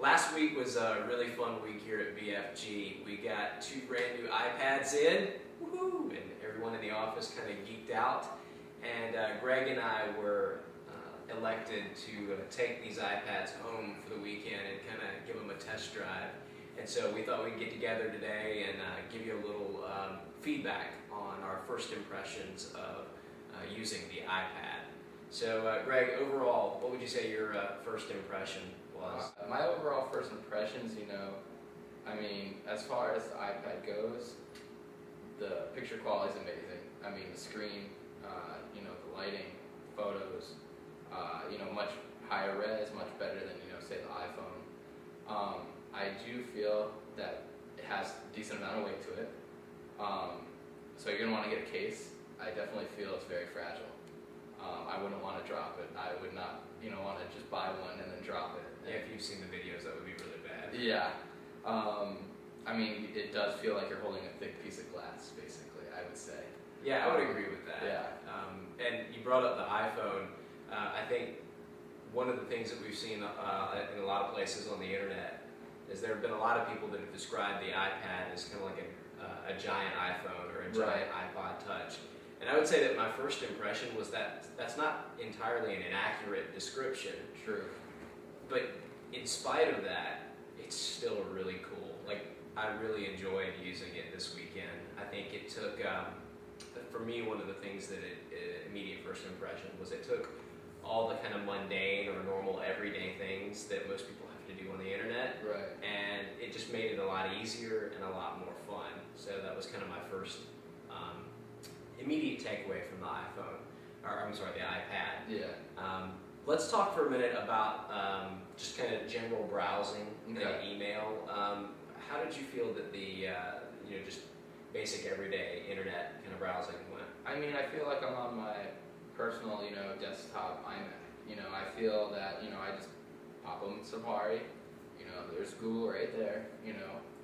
Last week was a really fun week here at BFG. We got 2 brand new iPads in, woohoo! And everyone in the office kind of geeked out. And Greg and I were elected to take these iPads home for the weekend and kind of give them a test drive. And so we thought we'd get together today and give you a little feedback on our first impressions of using the iPad. So Greg, overall, what would you say your first impression was? My overall first impressions, I mean, as far as the iPad goes, the picture quality is amazing. I mean, the screen, the lighting, photos, much higher res, much better than, say the iPhone. I do feel that it has a decent amount of weight to it. So you're going to want to get a case. I definitely feel it's very fragile. I wouldn't want to drop it. I would not, want to just buy one and then drop it. Yeah, if you've seen the videos, that would be really bad. Yeah. I mean, it does feel like you're holding a thick piece of glass, basically, I would say. Yeah, I would agree with that. Yeah. And you brought up the iPhone. I think one of the things that we've seen in a lot of places on the internet is there have been a lot of people that have described the iPad as kind of like a giant iPhone or a giant iPod Touch. And I would say that my first impression was that that's not entirely an inaccurate description. True. But in spite of that, it's still really cool. Like, I really enjoyed using it this weekend. I think it took, for me, one of the things that immediate first impression was it took all the kind of mundane or normal everyday things that most people have to do on the internet. Right. And it just made it a lot easier and a lot more fun. So that was kind of my first immediate takeaway from the iPhone, or I'm sorry, the iPad. Yeah. Let's talk for a minute about just kind of general browsing and email. How did you feel that the just basic everyday internet kind of browsing went? I mean, I feel like I'm on my personal, desktop iMac. I feel that, I just pop them Safari. There's Google right there.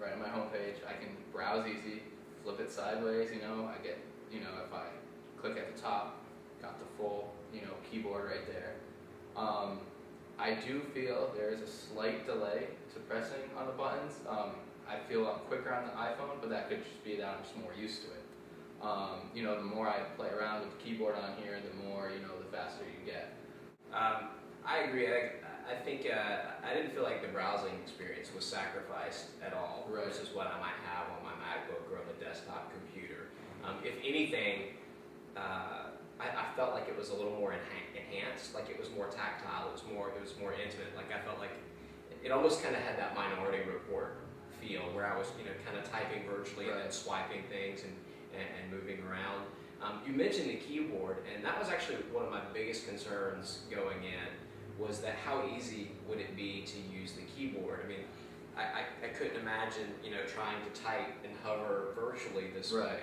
Right on my homepage. I can browse easy, flip it sideways. I get, if I click at the top, got the full, keyboard right there. I do feel there is a slight delay to pressing on the buttons. I feel I'm quicker on the iPhone, but that could just be that I'm just more used to it. The more I play around with the keyboard on here, the more, the faster you get. I agree. I think I didn't feel like the browsing experience was sacrificed at all versus what I might have on my MacBook or on the desktop computer. If anything, I felt like it was a little more enhanced, like it was more tactile, it was more intimate. Like I felt like it almost kind of had that Minority Report feel where I was kind of typing virtually and then swiping things and moving around. You mentioned the keyboard, and that was actually one of my biggest concerns going in, was that how easy would it be to use the keyboard? I mean, I couldn't imagine trying to type and hover virtually this way.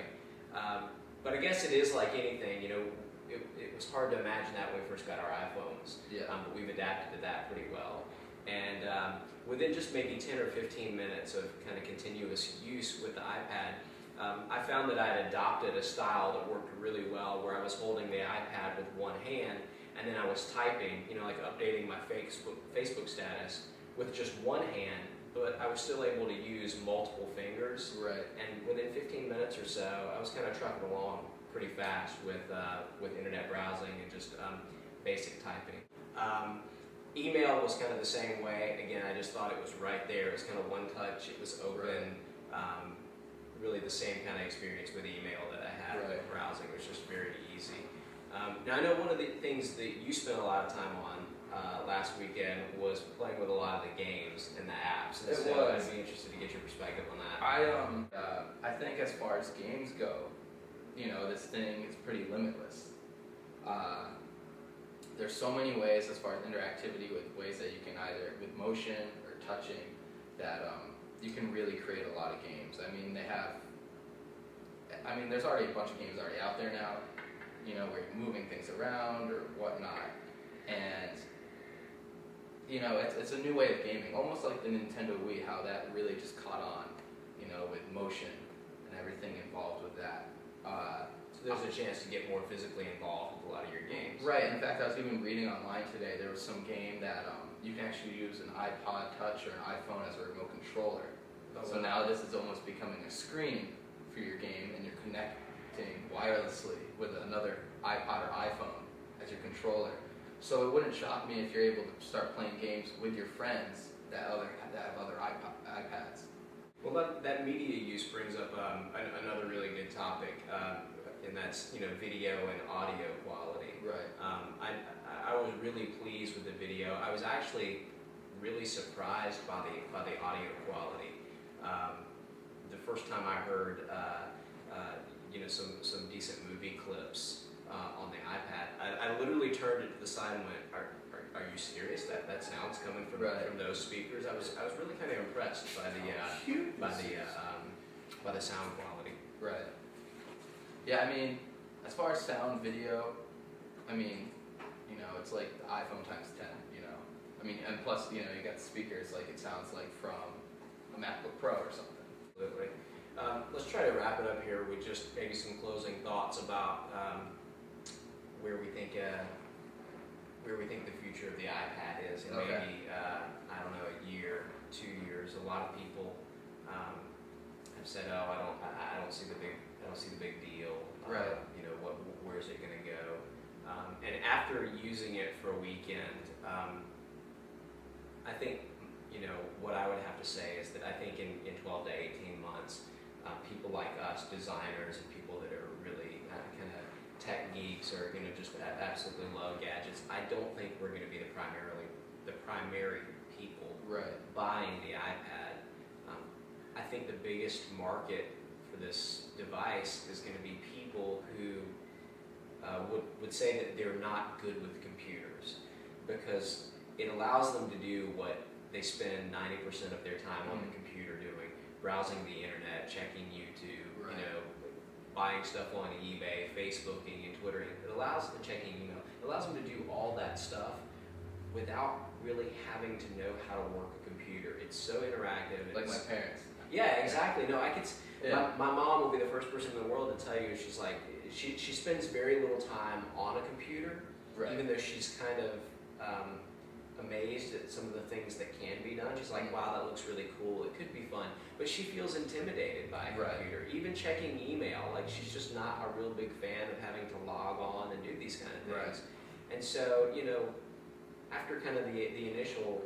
But I guess it is like anything, it was hard to imagine that when we first got our iPhones. Yeah. But we've adapted to that pretty well. And within just maybe 10 or 15 minutes of kind of continuous use with the iPad, I found that I had adopted a style that worked really well where I was holding the iPad with one hand and then I was typing, like updating my Facebook status with just one hand, but I was still able to use multiple fingers. Right. And within 15 minutes or so, I was kind of trucking along pretty fast with internet browsing and just basic typing. Email was kind of the same way. Again, I just thought it was right there. It was kind of one touch. It was open. Really the same kind of experience with email that I had with browsing. It was just very easy. Now, I know one of the things that you spent a lot of time on last weekend was playing with a lot of the games and the apps. And so I'd be interested to get your perspective on that. I think as far as games go, this thing is pretty limitless. There's so many ways as far as interactivity with ways that you can either with motion or touching that you can really create a lot of games. There's already a bunch of games already out there now, where you're moving things around or whatnot. And, it's a new way of gaming, almost like the Nintendo Wii, how that really just caught on, with motion and everything involved with that. So there's a chance to get more physically involved with a lot of your games. Right. In fact, I was even reading online today, there was some game that you can actually use an iPod Touch or an iPhone as a remote controller. Oh, So now this is almost becoming a screen for your game, and you're connecting wirelessly with another iPod or iPhone as your controller. So it wouldn't shock me if you're able to start playing games with your friends that have other iPads. Well, that media use brings up another really good topic, and that's video and audio quality. Right. I was really pleased with the video. I was actually really surprised by the audio quality. The first time I heard some decent movie clips on the iPad, I literally turned it to the side and went, "Are you serious? That sound's coming from those speakers?" I was really kind of impressed by the sound quality. Right. Yeah, I mean, as far as sound, video, I mean, it's like the iPhone times 10. I mean, and plus, you got the speakers, like it sounds like from a MacBook Pro or something. Absolutely. Let's try to wrap it up here with just maybe some closing thoughts about where we think the future of the iPad is, and maybe I don't know, a year, 2 years. A lot of people have said, "Oh, I don't see the big deal. Right. Where's it going to go?" And after using it for a weekend, I think what I would have to say is that I think in 12 to 18 months, people like us, designers and people that are really kind of tech geeks or just absolutely love gadgets, I don't think we're going to be the primary people buying the iPad. I think the biggest market for this device is going to be people who would say that they're not good with computers, because it allows them to do what they spend 90% of their time on the computer doing: browsing the internet, checking YouTube, buying stuff on eBay, Facebooking and Twittering. It allows them checking email. It allows them to do all that stuff without really having to know how to work a computer. It's so interactive. Like my parents. Yeah, exactly. No, I could. My mom will be the first person in the world to tell you, she's like, she spends very little time on a computer, even though she's kind of amazed at some of the things that can be done. She's like, "Wow, that looks really cool. It could be fun." But she feels intimidated by a computer. Even checking email, like she's just not a real big fan of having to log on and do these kind of things. And so, after kind of the initial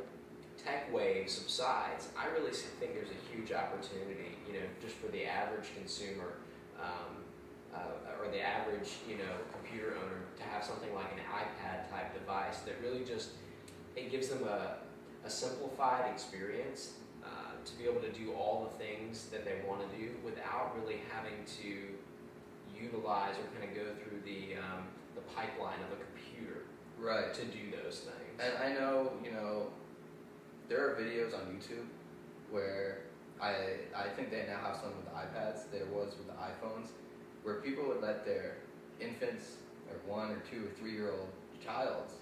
tech wave subsides, I really think there's a huge opportunity, just for the average consumer or the average, computer owner to have something like an iPad type device that really just, it gives them a simplified experience to be able to do all the things that they want to do without really having to utilize or kind of go through the pipeline of a computer to do those things. And I know, there are videos on YouTube where I think they now have some with the iPads, there was with the iPhones, where people would let their infants or 1 or 2 or 3-year-old childs,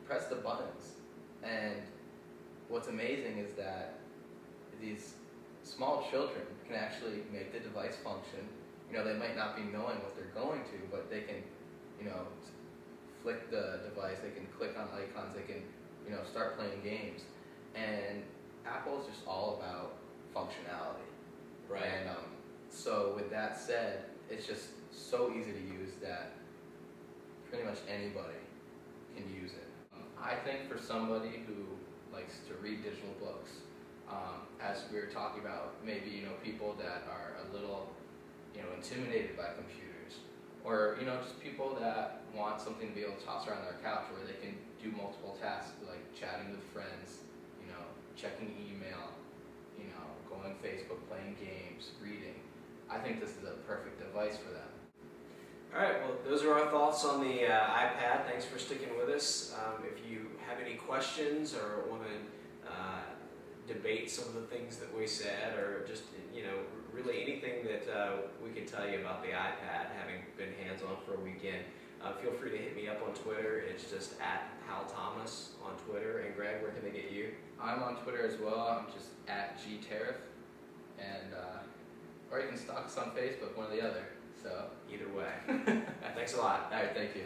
press the buttons. And what's amazing is that these small children can actually make the device function. They might not be knowing what they're going to, but they can, flick the device, they can click on icons, they can, start playing games. And Apple's just all about functionality. And so with that said, it's just so easy to use that pretty much anybody can use it. I think for somebody who likes to read digital books, as we were talking about, maybe people that are a little intimidated by computers, or just people that want something to be able to toss around their couch where they can do multiple tasks like chatting with friends, checking email, going Facebook, playing games, reading. I think this is a perfect device for them. All right, well, those are our thoughts on the iPad. Thanks for sticking with us. If you have any questions or want to debate some of the things that we said, or just, really anything that we can tell you about the iPad, having been hands-on for a weekend, feel free to hit me up on Twitter. It's just @PalThomas on Twitter. And Greg, where can they get you? I'm on Twitter as well. I'm just @GTariff. And, or you can stalk us on Facebook, one or the other. So either way. Thanks a lot. All right, thank you.